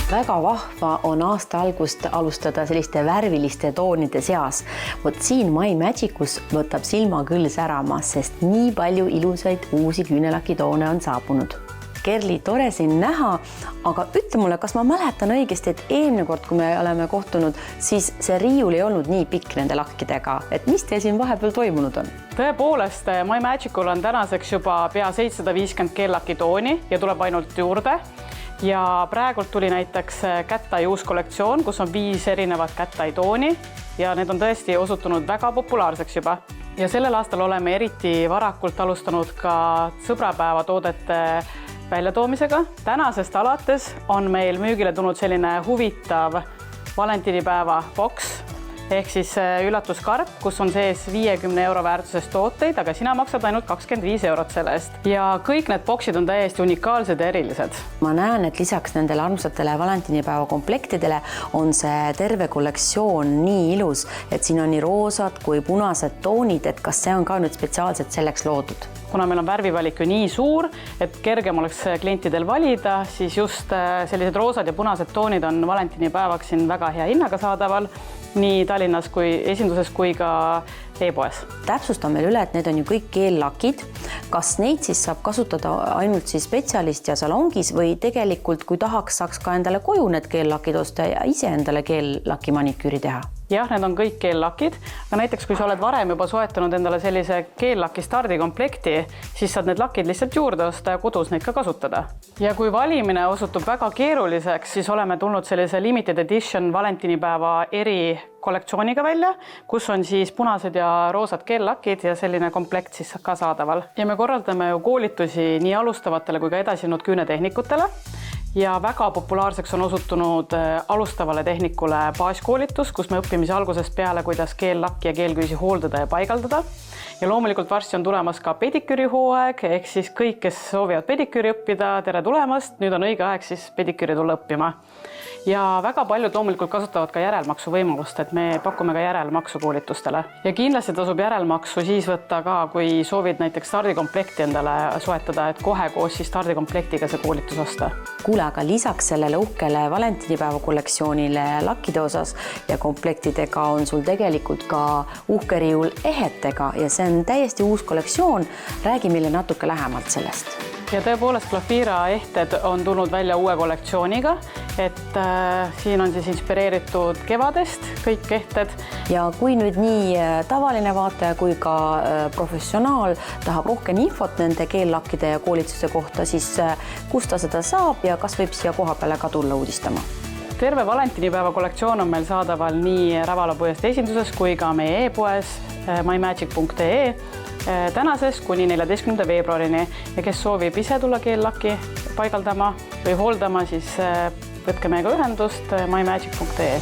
Väga vahva on aasta algust alustada selliste värviliste toonide seas. Vot siin My Magicus võtab silma küll särama, sest nii palju ilusaid uusi küünelakitoone on saabunud. Kerli, tore siin näha, aga ütle mulle, kas ma mäletan õigesti, et eelmine kord, kui me oleme kohtunud, siis see riiul ei olnud nii pikk nende lakkidega. Et mis teil siin vahepeal toimunud on? Tõepoolest, My Magicul on tänaseks juba pea 750 keellakitooni ja tuleb ainult juurde. Ja praegult tuli näiteks kättai uus kollektsioon, kus on 5 erinevat kättai tooni ja need on tõesti osutunud väga populaarseks juba. Ja sellel aastal oleme eriti varakult alustanud ka sõbrapäeva toodete väljatoomisega. Tänasest alates on meil müügile tulnud selline huvitav valentinipäeva boks ehk siis üllatuskarp, kus on sees 50 € väärtusest tooteid, aga sina maksad ainult 25 € selle eest. Ja kõik need boksid on täiesti unikaalsed ja erilised. Ma näen, et lisaks nendele armsatele valentinipäeva komplektidele on see terve kollektsioon nii ilus, et siin on nii roosad kui punased toonid, et kas see on ka nüüd spetsiaalselt selleks loodud? Kuna meil on värvivalik ju nii suur, et kergem oleks klientidel valida, siis just sellised roosad ja punased toonid on valentinipäevaks siin väga hea hinnaga saadaval, nii Tallinnas kui esinduses kui ka e-poes. Täpsustan veel üle, et need on ju kõik keellakid. Kas neid siis saab kasutada ainult siis spetsialist ja salongis või tegelikult, kui tahaks, saaks ka endale koju need keellakid osta ja ise endale keellaki maniküüri teha? Jah, need on kõik keellakid, aga näiteks kui sa oled varem juba soetanud endale sellise keellaki stardikomplekti, siis saad need lakid lihtsalt juurde osta ja kodus neid ka kasutada. Ja kui valimine osutub väga keeruliseks, siis oleme tulnud sellise limited edition valentinipäeva eri kollektsiooniga välja, kus on siis punased ja roosad keellakid ja selline komplekt siis ka saadaval. Ja me korraldame ju koolitusi nii alustavatele kui ka edasinud küünetehnikutele. Ja väga populaarseks on osutunud alustavale tehnikule baaskoolitus, kus me õppimise algusest peale, kuidas keellakki ja keelküüsi hooldada ja paigaldada. Ja loomulikult varsti on tulemas ka pediküüri hooaeg, ehk siis kõik, kes soovivad pediküüri õppida, tere tulemast, nüüd on õige aeg siis pediküüri tulla õppima. Ja väga paljud loomulikult kasutavad ka järelmaksu võimalust, et me pakume ka järelmaksu koolitustele. Ja kindlasti tasub järelmaksu siis võtta ka, kui soovid näiteks stardikomplekti endale soetada, et kohe koos siis stardikomplektiga see koolitus osta. Kuule, aga lisaks sellele uhkele valentinipäeva kollektsioonile lakkide osas ja komplektidega on sul tegelikult ka uhke riiul ehetega ja see on täiesti uus kollektsioon. Räägi meile natuke lähemalt sellest. Ja tõepoolest Glafira ehted on tulnud välja uue kollektsiooniga, et siin on siis inspireeritud kevadest kõik ehted. Ja kui nüüd nii tavaline vaataja kui ka professionaal tahab rohkem infot nende keellakkide ja koolituse kohta, siis kust ta seda saab ja kas võib siia koha peale ka tulla uudistama? Terve valentinipäeva kollektsioon on meil saadaval nii Rävala Põhjast esinduses kui ka meie e-poes mymagic.ee tänasest kuni 14. veebruarini ja kes soovib ise tulla keellaki paigaldama või hooldama, siis võtke meiega ühendust mymagic.ee.